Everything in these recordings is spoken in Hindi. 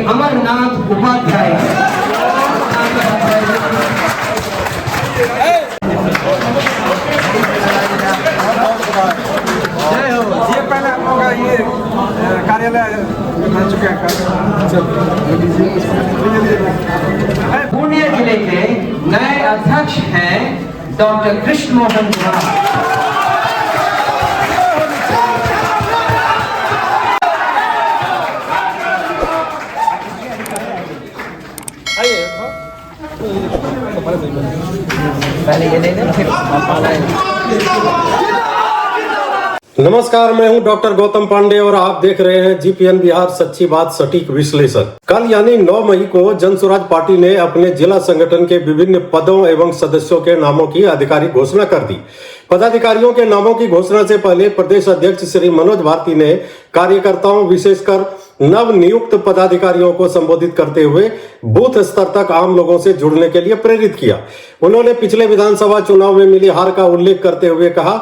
अमरनाथ उपाध्याय। ये पहले हम लोग ये कार्यालय बन चुके हैं। पूर्णिया जिले के नए अध्यक्ष हैं डॉक्टर कृष्ण मोहन कुमार। नमस्कार, मैं हूं डॉक्टर गौतम पांडे और आप देख रहे हैं जीपीएन बिहार, सच्ची बात सटीक विश्लेषण। कल यानी 9 मई को जनसुराज पार्टी ने अपने जिला संगठन के विभिन्न पदों एवं सदस्यों के नामों की आधिकारिक घोषणा कर दी। पदाधिकारियों के नामों की घोषणा से पहले प्रदेश अध्यक्ष श्री मनोज भारती ने कार्यकर्ताओं, विशेषकर नव नियुक्त पदाधिकारियों को संबोधित करते हुए बूथ स्तर तक आम लोगों से जुड़ने के लिए प्रेरित किया। उन्होंने पिछले विधानसभा चुनाव में मिली हार का उल्लेख करते हुए कहा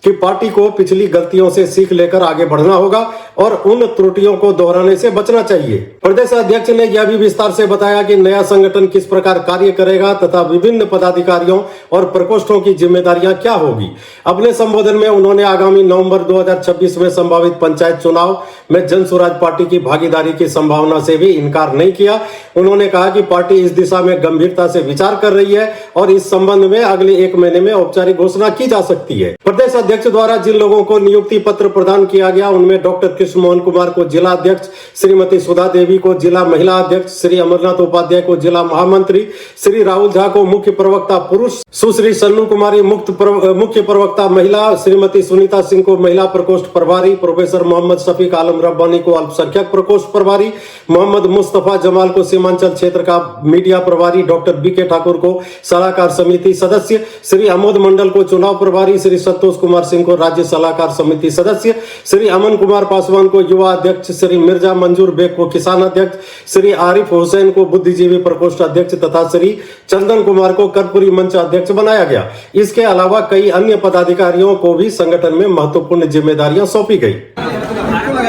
कि पार्टी को पिछली गलतियों से सीख लेकर आगे बढ़ना होगा और उन त्रुटियों को दोहराने से बचना चाहिए। प्रदेश अध्यक्ष ने यह भी विस्तार से बताया कि नया संगठन किस प्रकार कार्य करेगा तथा विभिन्न पदाधिकारियों और प्रकोष्ठों की जिम्मेदारियां क्या होगी। अपने संबोधन में उन्होंने आगामी नवंबर 2026 में संभावित पंचायत चुनाव में जनसुराज पार्टी की भागीदारी की संभावना से भी इनकार नहीं किया। उन्होंने कहा कि पार्टी इस दिशा में गंभीरता से विचार कर रही है और इस संबंध में अगले 1 महीने में औपचारिक घोषणा की जा सकती है। प्रदेश अध्यक्ष द्वारा जिन लोगों को नियुक्ति पत्र प्रदान किया गया उनमें डॉक्टर कृष्ण मोहन कुमार को जिला अध्यक्ष, श्रीमती सुधा देवी को जिला महिला अध्यक्ष, श्री अमरनाथ उपाध्याय को जिला महामंत्री, श्री राहुल झा को मुख्य प्रवक्ता पुरुष, सुश्री सन्नू कुमारी मुख्य प्रवक्ता महिला, श्रीमती सुनीता सिंह को महिला प्रकोष्ठ प्रभारी, प्रोफेसर मोहम्मद शफीक आलम रब्बानी को अल्पसंख्यक प्रकोष्ठ प्रभारी, मोहम्मद मुस्तफा जमाल को सीमांचल क्षेत्र का मीडिया प्रभारी, डॉक्टर बीके ठाकुर को सलाहकार समिति सदस्य, श्री अमोद मंडल को चुनाव प्रभारी, श्री संतोष कुमार सिंह को राज्य सलाहकार समिति सदस्य, श्री अमन कुमार पासवान को युवा अध्यक्ष, श्री मिर्जा मंजूर बेग को किसान अध्यक्ष, श्री आरिफ हुसैन को बुद्धिजीवी प्रकोष्ठ अध्यक्ष तथा श्री चंदन कुमार को कर्पूरी मंच अध्यक्ष बनाया गया। इसके अलावा कई अन्य पदाधिकारियों को भी संगठन में महत्वपूर्ण जिम्मेदारियां सौंपी गई।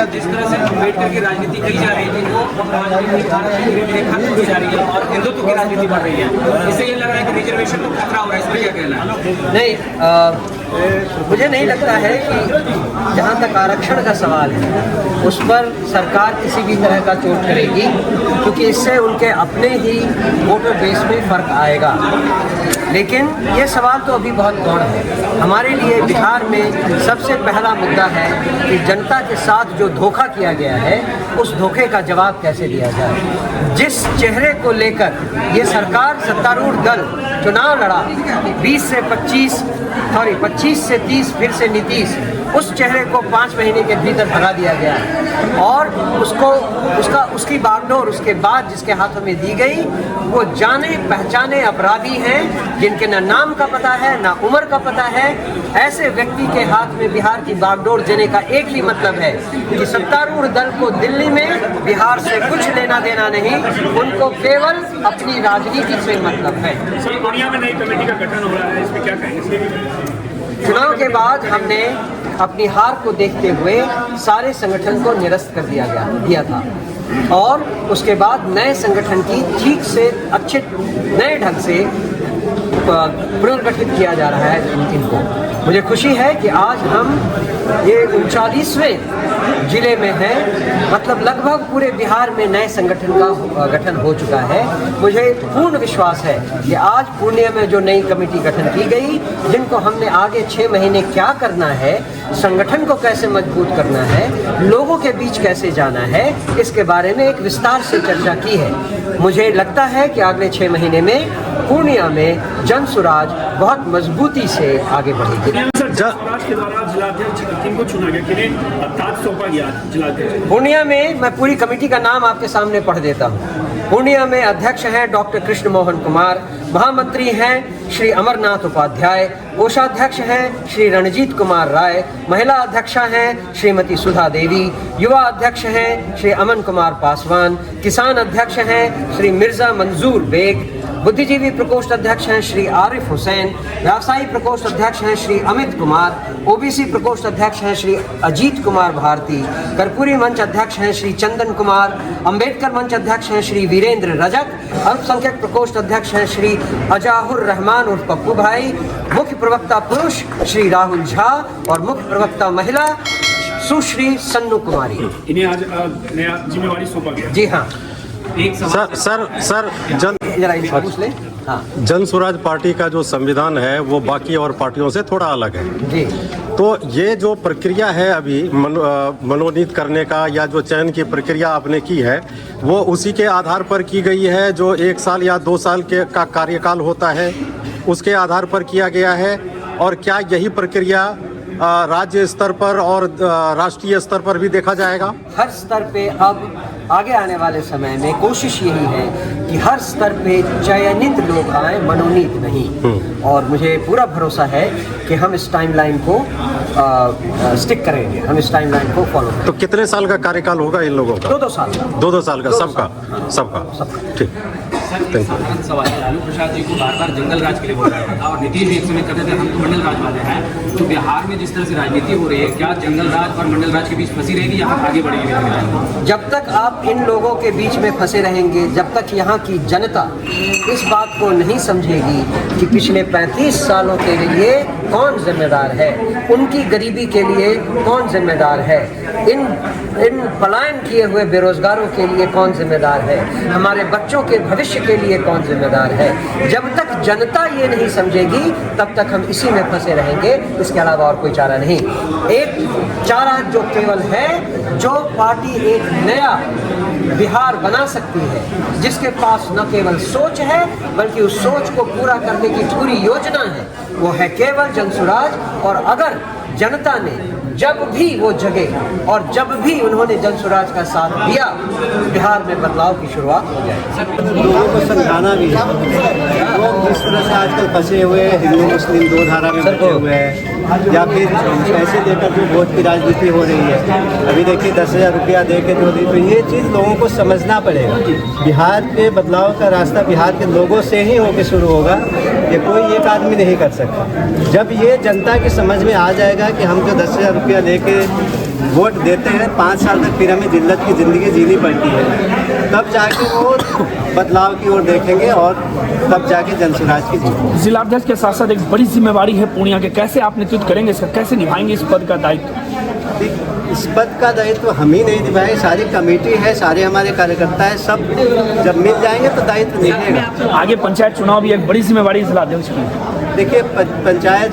जिस तरह से अम्बेडकर की राजनीति की जा रही थी वो खत्म की जा रही है और हिंदुत्व की राजनीति बढ़ रही है। इससे ये लग रहा है कि रिजर्वेशन को खतरा हो रहा है, इसमें क्या कहना है? नहीं, मुझे नहीं लगता है कि जहाँ तक आरक्षण का सवाल है उस पर सरकार किसी भी तरह का चोट करेगी, क्योंकि इससे उनके अपने ही वोटर बेस में फर्क आएगा। लेकिन ये सवाल तो अभी बहुत गौण है। हमारे लिए बिहार में सबसे पहला मुद्दा है कि जनता के साथ जो धोखा किया गया है उस धोखे का जवाब कैसे दिया जाए। जिस चेहरे को लेकर ये सरकार सत्तारूढ़ दल चुनाव लड़ा 25 से 30 फिर से नीतीश, उस चेहरे को 5 महीने के भीतर भगा दिया गया और उसकी बागडोर उसके बाद जिसके हाथों में दी गई वो जाने पहचाने अपराधी हैं जिनके न नाम का पता है न उम्र का पता है। ऐसे व्यक्ति के हाथ में बिहार की बागडोर देने का एक ही मतलब है कि सत्तारूढ़ दल को दिल्ली में बिहार से कुछ लेना देना नहीं, उनको केवल अपनी राजनीति से मतलब है। पूर्णिया में नई कमेटी का गठन हो रहा है, इसमें क्या कहेंगे? चुनाव के बाद हमने अपनी हार को देखते हुए सारे संगठन को निरस्त कर दिया था और उसके बाद नए संगठन की ठीक से अच्छे नए ढंग से पुनर्गठित किया जा रहा है इनको। मुझे खुशी है कि आज हम ये 39वें जिले में हैं, मतलब लगभग पूरे बिहार में नए संगठन का गठन हो चुका है। मुझे पूर्ण विश्वास है कि आज पूर्णिया में जो नई कमेटी गठन की गई, जिनको हमने आगे 6 महीने क्या करना है, संगठन को कैसे मजबूत करना है, लोगों के बीच कैसे जाना है, इसके बारे में एक विस्तार से चर्चा की है। मुझे लगता है कि अगले 6 महीने में पूर्णिया में जनसुराज बहुत मजबूती से आगे बढ़ेगी। पूर्णिया में मैं पूरी कमेटी का नाम आपके सामने पढ़ देता हूँ। पूर्णिया में अध्यक्ष हैं डॉक्टर कृष्ण मोहन कुमार, महामंत्री हैं श्री अमरनाथ उपाध्याय, कोषाध्यक्ष हैं श्री रणजीत कुमार राय, महिला अध्यक्षा हैं श्रीमती सुधा देवी, युवा अध्यक्ष हैं श्री अमन कुमार पासवान, किसान अध्यक्ष हैं श्री मिर्जा मंजूर बेग, बुद्धिजीवी प्रकोष्ठ अध्यक्ष हैं श्री आरिफ हुसैन, व्यवसायी प्रकोष्ठ अध्यक्ष हैं श्री अमित कुमार, ओबीसी प्रकोष्ठ अध्यक्ष हैं श्री अजीत कुमार भारती, कर्पूरी मंच अध्यक्ष हैं श्री चंदन कुमार, अंबेडकर मंच अध्यक्ष हैं श्री वीरेंद्र रजक, अल्पसंख्यक प्रकोष्ठ अध्यक्ष हैं श्री अजाहुर रहमान उर्फ पप्पू भाई, मुख्य प्रवक्ता पुरुष श्री राहुल झा और मुख्य प्रवक्ता महिला सुश्री सन्नू कुमारी। इन्हें आज नया जिम्मेवारी सौंपा गया। जी हाँ। सर जरा इनसे पूछ ले। हाँ जन स्वराज पार्टी का जो संविधान है वो बाकी और पार्टियों से थोड़ा अलग है जी। तो ये जो प्रक्रिया है अभी मनोनीत करने का या जो चयन की प्रक्रिया आपने की है वो उसी के आधार पर की गई है जो 1 साल या 2 साल का कार्यकाल होता है उसके आधार पर किया गया है, और क्या यही प्रक्रिया राज्य स्तर पर और राष्ट्रीय स्तर पर भी देखा जाएगा? हर स्तर पे अब आगे आने वाले समय में कोशिश यही है कि हर स्तर पे चयनित लोग आए, मनोनीत नहीं। और मुझे पूरा भरोसा है कि हम इस टाइमलाइन को स्टिक करेंगे, हम इस टाइमलाइन को फॉलो करेंगे। तो कितने साल का कार्यकाल होगा इन लोगों का? 2-2 साल। 2-2 साल का सबका ठीक। सर एक साधारण सवाल है, लालू प्रसाद जी को बार बार जंगल राज के लिए बोला जाता था और नीतीश भी एक समय कहते थे हम तो मंडल राज वाले हैं। तो बिहार में जिस तरह से राजनीति हो रही है, क्या जंगल राज और मंडल राज के बीच फंसी रहेगी या आगे बढ़ेगी? जब तक आप इन लोगों के बीच में फंसे रहेंगे, जब तक यहाँ की जनता इस बात को नहीं समझेगी कि पिछले 35 सालों के लिए कौन जिम्मेदार है, उनकी गरीबी के लिए कौन जिम्मेदार है, इन पलायन किए हुए बेरोजगारों के लिए कौन जिम्मेदार है, हमारे बच्चों के भविष्य के लिए कौन जिम्मेदार है, जब तक जनता ये नहीं समझेगी तब तक हम इसी में फंसे रहेंगे। इसके अलावा और कोई चारा नहीं। एक चारा जो केवल है, जो पार्टी एक नया बिहार बना सकती है, जिसके पास न केवल सोच है बल्कि उस सोच को पूरा करने की पूरी योजना है, वो है केवल जनसुराज। और अगर जनता ने जब भी वो जगे और जब भी उन्होंने जनसुराज का साथ दिया, बिहार में बदलाव की शुरुआत हो जाएगी। लोगों को समझाना भी है। लोग जिस तरह से आजकल फंसे हुए हैं, हिंदू मुस्लिम 2 धारा में बैठे हुए हैं, या फिर पैसे देकर जो वोट की राजनीति हो रही है। अभी देखिए 10,000 रुपया दे के जो दी, तो ये चीज़ लोगों को समझना पड़ेगा। बिहार के बदलाव का रास्ता बिहार के लोगों से ही होकर शुरू होगा, ये कोई एक आदमी नहीं कर सकता। जब ये जनता की समझ में आ जाएगा कि हम जो 10,000 रुपया लेके वोट देते हैं, 5 साल तक फिर हमें जिल्लत की ज़िंदगी जीनी पड़ती है, तब जाके वो बदलाव की ओर देखेंगे और तब जाके जनसुराज की जीत। जिलाध्यक्ष के साथ साथ एक बड़ी जिम्मेवारी है पूर्णिया के, कैसे आप नेतृत्व करेंगे इसका, कैसे निभाएंगे इस पद का दायित्व? इस पद का दायित्व हम ही नहीं निभाएंगे, सारी कमेटी है, सारे हमारे कार्यकर्ता है, सब जब मिल जाएंगे तो दायित्व निभेगा। आगे पंचायत चुनाव भी एक बड़ी जिम्मेवारी जिलाध्यक्ष की। देखिए पंचायत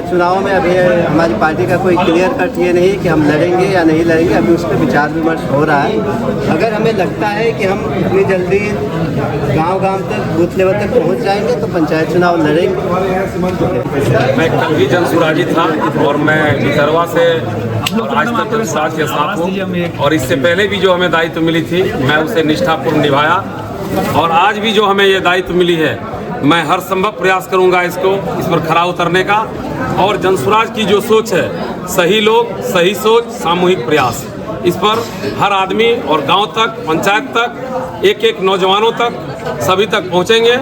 चुनाव में अभी हमारी पार्टी का कोई क्लियर कट ये नहीं कि हम लड़ेंगे या नहीं लड़ेंगे, अभी उस पर विचार विमर्श हो रहा है। अगर हमें लगता है कि हम इतनी जल्दी गांव-गांव तक, बूथ लेवल तक पहुंच जाएंगे तो पंचायत चुनाव लड़ेंगे। मैं कल भी जनसुराजी था और मैं विदर्भा से आज तक जनसुराज के साथ हूँ, और इससे पहले भी जो हमें दायित्व मिली थी मैं उसे निष्ठापूर्ण निभाया, और आज भी जो हमें ये दायित्व मिली है मैं हर संभव प्रयास करूंगा इस पर खरा उतरने का। और जनसुराज की जो सोच है, सही लोग, सही सोच, सामूहिक प्रयास, इस पर हर आदमी और गांव तक, पंचायत तक, एक नौजवानों तक, सभी तक पहुंचेंगे।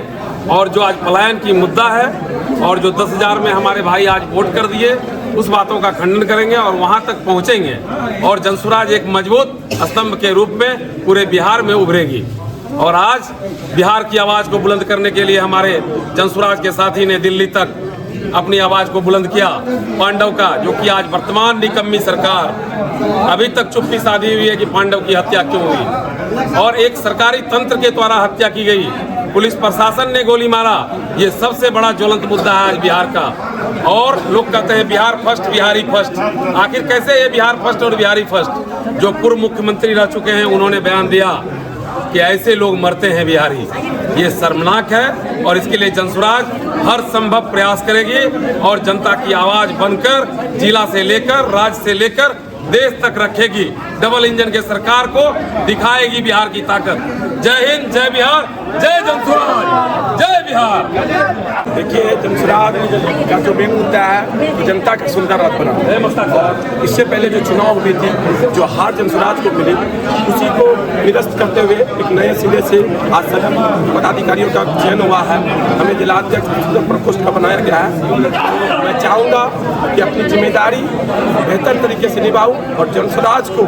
और जो आज पलायन की मुद्दा है और जो 10,000 में हमारे भाई आज वोट कर दिए, उस बातों का खंडन करेंगे और वहां तक पहुंचेंगे, और जनसुराज एक मजबूत स्तंभ के रूप में पूरे बिहार में उभरेगी। और आज बिहार की आवाज़ को बुलंद करने के लिए हमारे जनसुराज के साथी ने दिल्ली तक अपनी आवाज़ को बुलंद किया। पांडव का, जो कि आज वर्तमान निकम्मी सरकार अभी तक चुप्पी साधी हुई है कि पांडव की हत्या क्यों हुई, और एक सरकारी तंत्र के द्वारा हत्या की गई, पुलिस प्रशासन ने गोली मारा। ये सबसे बड़ा ज्वलंत मुद्दा है आज बिहार का। और लोग कहते हैं बिहार फर्स्ट, बिहारी फर्स्ट। आखिर कैसे ये बिहार फर्स्ट और बिहारी फर्स्ट? जो पूर्व मुख्यमंत्री रह चुके हैं उन्होंने बयान दिया कि ऐसे लोग मरते हैं बिहारी। ये शर्मनाक है, और इसके लिए जनसुराज हर संभव प्रयास करेगी और जनता की आवाज बनकर जिला से लेकर, राज्य से लेकर देश तक रखेगी। डबल इंजन के सरकार को दिखाएगी बिहार की ताकत। जय हिंद, जय बिहार, जय जनसुराज, जय बिहार। देखिए, जनसुराज का जो मेन मुद्दा है कि जनता का सुंदर रथ बना। इससे पहले जो चुनाव हुई थी, जो हार जनसुराज को मिली, उसी को निरस्त करते हुए एक नए सिरे से आज सभी पदाधिकारियों का चयन हुआ है। हमें जिलाध्यक्ष प्रकोष्ठ का बनाया गया है। मैं चाहूँगा कि अपनी जिम्मेदारी बेहतर तरीके से निभाऊं और जनसुराज को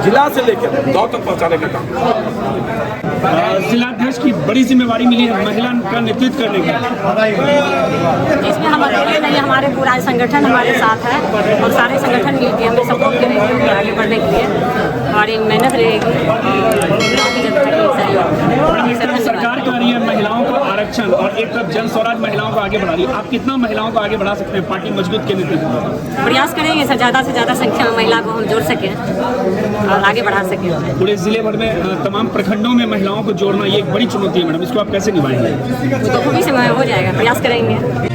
जिला से लेकर गांव तक पहुंचाने का काम। जिलाध्यक्ष की बड़ी जिम्मेवारी मिली है महिला का नेतृत्व करने की। इसमें हम अकेले नहीं, हमारे पूरा संगठन हमारे साथ है और सारे संगठन मिलकर हमें सपोर्ट करेंगे आगे बढ़ने के लिए। हमारी मेहनत रहेगी। सरकार कर रही है महिलाओं को आरक्षण और एक तरफ जन स्वराज महिलाओं को आगे बढ़ा रही है। आप कितना महिलाओं को आगे बढ़ा सकते हैं पार्टी मजबूत के नेतृत्व में? प्रयास करेंगे सर, ज़्यादा से ज़्यादा संख्या में महिला को हम जोड़ सकें और आगे बढ़ा सकें। पूरे जिले भर में तमाम प्रखंडों में महिलाओं को जोड़ना ये एक बड़ी चुनौती है मैडम, इसको आप कैसे निभाएंगे? तो खूबी से हो जाएगा, प्रयास करेंगे।